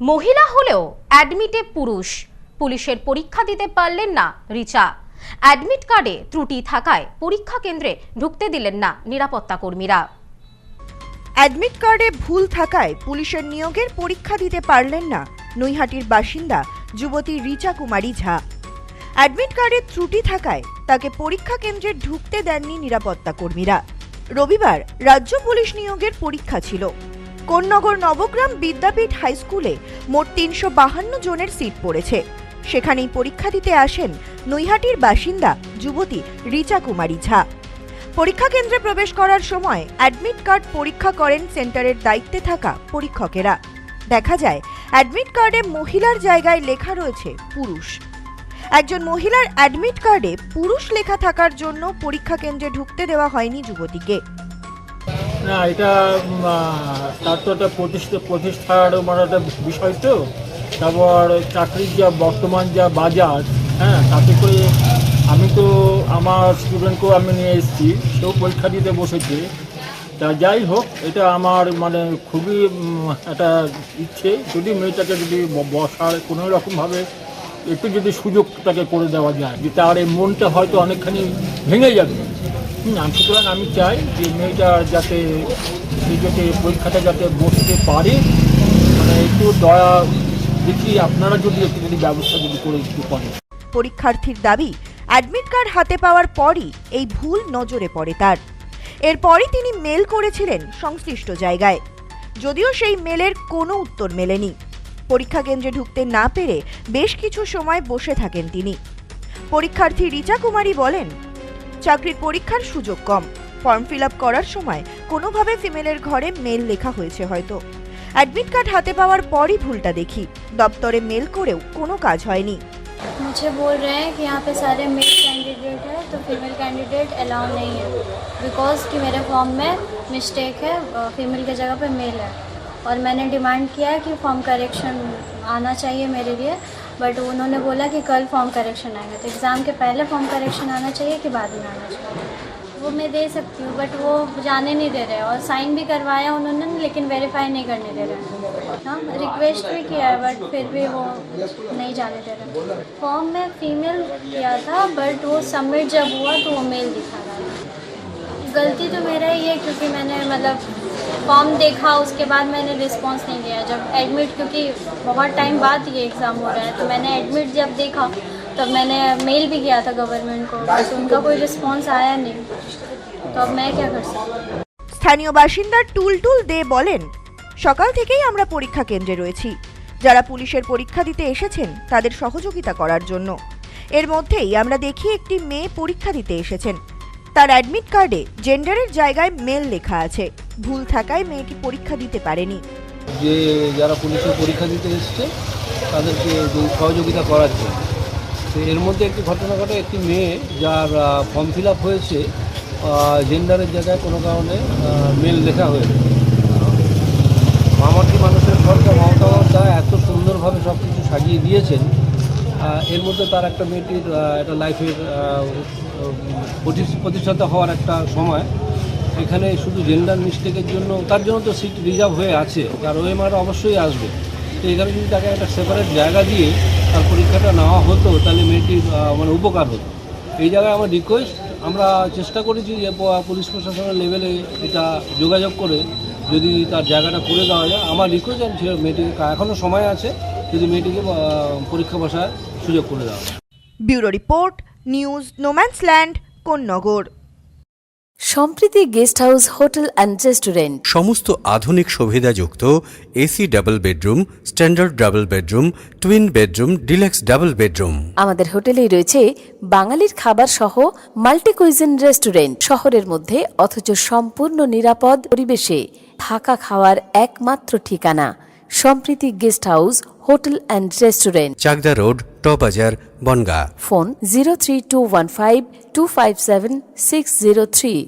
মহিলা হলেও অ্যাডমিটে পুরুষ। পুলিশের পরীক্ষা দিতে পারলেন না রিচা। অ্যাডমিট কার্ডে ত্রুটি থাকায় পরীক্ষা কেন্দ্রে ঢুকতে দিলেন না নিরাপত্তা কর্মীরা। অ্যাডমিট কার্ডে ভুল থাকায় পুলিশের নিয়োগের পরীক্ষা দিতে পারলেন না নৈহাটির বাসিন্দা যুবতী রিচা কুমারী ঝা। অ্যাডমিট কার্ডে ত্রুটি থাকায় তাকে পরীক্ষা কেন্দ্রে ঢুকতে দেননি নিরাপত্তা কর্মীরা। রবিবার রাজ্য পুলিশ নিয়োগের পরীক্ষা ছিল। কোন্নগর নবগ্রাম বিদ্যাপীঠ হাই স্কুলে মোট ৩৫২ জনের সিট পড়েছে। সেখানেই পরীক্ষা দিতে আসেন নৈহাটির বাসিন্দা যুবতী রিচা কুমারী ঝা। পরীক্ষা কেন্দ্রে প্রবেশ করার সময় অ্যাডমিট কার্ড পরীক্ষা করেন সেন্টারের দায়িত্বে থাকা পরীক্ষকেরা। দেখা যায় অ্যাডমিট কার্ডে মহিলার জায়গায় লেখা রয়েছে পুরুষ। একজন মহিলার অ্যাডমিট কার্ডে পুরুষ লেখা থাকার জন্য পরীক্ষা কেন্দ্রে ঢুকতে দেওয়া হয়নি যুবতীকে। না, এটা তার তো একটা প্রতিষ্ঠার মানে একটা বিষয় তো। তারপর চাকরির যা বর্তমান যা বাজার, তাতে করে আমি তো আমার স্টুডেন্টকেও আমি নিয়ে এসেছি, সেও পরীক্ষা দিতে বসেছে। তা যাই হোক, এটা আমার মানে খুবই একটা ইচ্ছে, যদি মেয়েটাকে যদি বসার কোনো রকমভাবে একটু যদি সুযোগটাকে করে দেওয়া যায়, যে তার এই মনটা হয়তো অনেকখানি ভেঙে যাবে। সুতরাং আমি চাই যে মেয়েটা যাতে পরীক্ষাটা যাতে বসতে পারে, মানে একটু দয়া দেখি আপনারা যদি একটু ব্যবস্থা যদি করে একটু করেন। পরীক্ষার্থীর দাবি, অ্যাডমিট কার্ড হাতে পাওয়ার পরই এই ভুল নজরে পড়ে তার। এরপরই তিনি মেল করেছিলেন সংশ্লিষ্ট জায়গায়, যদিও সেই মেলের কোনো উত্তর মেলেনি। পরীক্ষা কেন্দ্রে ঢুকতে না পেরে বেশ কিছু সময় বসে থাকেন তিনি। পরীক্ষার্থী রিচা কুমারী বলেন, চাকরির পরীক্ষার সুযোগ কম, ফর্ম ফিল আপ করার সময় কোনোভাবে ফিমেলের ঘরে মেল লেখা হয়েছে হয়তো। অ্যাডমিট কার্ড হাতে পাওয়ার পরই ভুলটা দেখি। দপ্তরে মেল করেও কোনো কাজ হয়নি। मुझे बोल रहे हैं कि यहाँ पे सारे मेल कैंडिडेट है तो फीमेल कैंडिडेट अलाउ नहीं है, बिकॉज कि मेरे फॉर्म में मिस्टेक है, फीमेल की जगह पे मेल है। और मैंने डिमांड किया है कि फॉर्म करेक्शन आना चाहिए मेरे लिए, बट उन्होंने बोला कि कल फॉर्म करेक्शन आएगा। तो एग्ज़ाम के पहले फॉर्म करेक्शन आना चाहिए कि बाद में आना चाहिए? वो मैं दे सकती हूँ, बट वो जाने नहीं दे रहे, और साइन भी करवाया उन्होंने, लेकिन वेरीफाई नहीं करने दे रहे। हाँ, रिक्वेस्ट भी किया है, बट फिर भी वो नहीं जाने दे रहे। फॉर्म में फीमेल किया था, बट वो सबमिट जब हुआ तो वो मेल दिखा रहा था। गलती तो मेरा ही है, क्योंकि मैंने मतलब फॉर्म देखा, उसके बाद मैंने रिस्पॉन्स नहीं दिया। जब एडमिट, क्योंकि बहुत टाइम बाद ये एग्ज़ाम हो रहा है, तो मैंने एडमिट जब देखा तब मैंने मेल भी किया था गवर्नमेंट को, तो उनका कोई रिस्पॉन्स आया नहीं। तो अब मैं क्या कर सकती हूँ? স্থানীয় বাসিন্দা টুলটুল দে বলেন, সকাল থেকেই আমরা পরীক্ষা কেন্দ্রে রয়েছি। যারা পুলিশের পরীক্ষা দিতে এসেছেন তাদের সহযোগিতা করার জন্য। এর মধ্যেই আমরা দেখি একটি মেয়ে পরীক্ষা দিতে এসেছেন। তার অ্যাডমিট কার্ডে জেন্ডারের জায়গায় মেল লেখা আছে। ভুল থাকায় মেয়েটি পরীক্ষা দিতে পারেনি। যে যারা পুলিশের পরীক্ষা দিতে এসছে তাদেরকে সহযোগিতা করার জন্য। তো এর মধ্যে একটি ঘটনা ঘটে, একটি মেয়ে যার ফর্ম ফিল আপ হয়েছে, জেন্ডারের জায়গায় কোনো কারণে মেল লেখা হয়েছে। মামাটি মানুষের সরকার মমতা বন্দ্যোপাধ্যায় এত সুন্দরভাবে সব কিছু সাজিয়ে দিয়েছেন। এর মধ্যে তার একটা মেয়েটির একটা লাইফের প্রতিষ্ঠাতা হওয়ার একটা সময়, এখানে শুধু জেন্ডার মিস্টেকের জন্য, তার জন্য তো সিট রিজার্ভ হয়ে আছে, তার ওএমআর অবশ্যই আসবে। তো এখানে যদি তাকে একটা সেপারেট জায়গা দিয়ে তার পরীক্ষাটা নেওয়া হতো, তাহলে মেয়েটির মানে উপকার হতো। এই জায়গায় আমার রিকোয়েস্ট, আমরা চেষ্টা করেছি যে পুলিশ প্রশাসনের লেভেলে এটা যোগাযোগ করে যদি তার জায়গাটা করে দেওয়া যায়। আমার রিকোয়েস্ট, মেয়েটিকে এখনও সময় আছে, যদি মেয়েটিকে পরীক্ষা বসার সুযোগ করে দেওয়া হয়। Bureau report, news no man's land, Konnagar. Sampriti guest house hotel and restaurant, সমস্ত আধুনিক সুবিধাযুক্ত AC double bedroom, standard double bedroom, twin bedroom, deluxe double bedroom. আমাদের হোটেলেই রয়েছে বাঙালির খাবার সহ মাল্টি কুইজিন রেস্টুরেন্ট। শহরের মধ্যে অথচ সম্পূর্ণ নিরাপদ পরিবেশে থাকা খাওয়ার একমাত্র ঠিকানা Sampriti guest house hotel and restaurant, Chakdah road, টবাজার, বনগাঁ। ফোন 03215257603।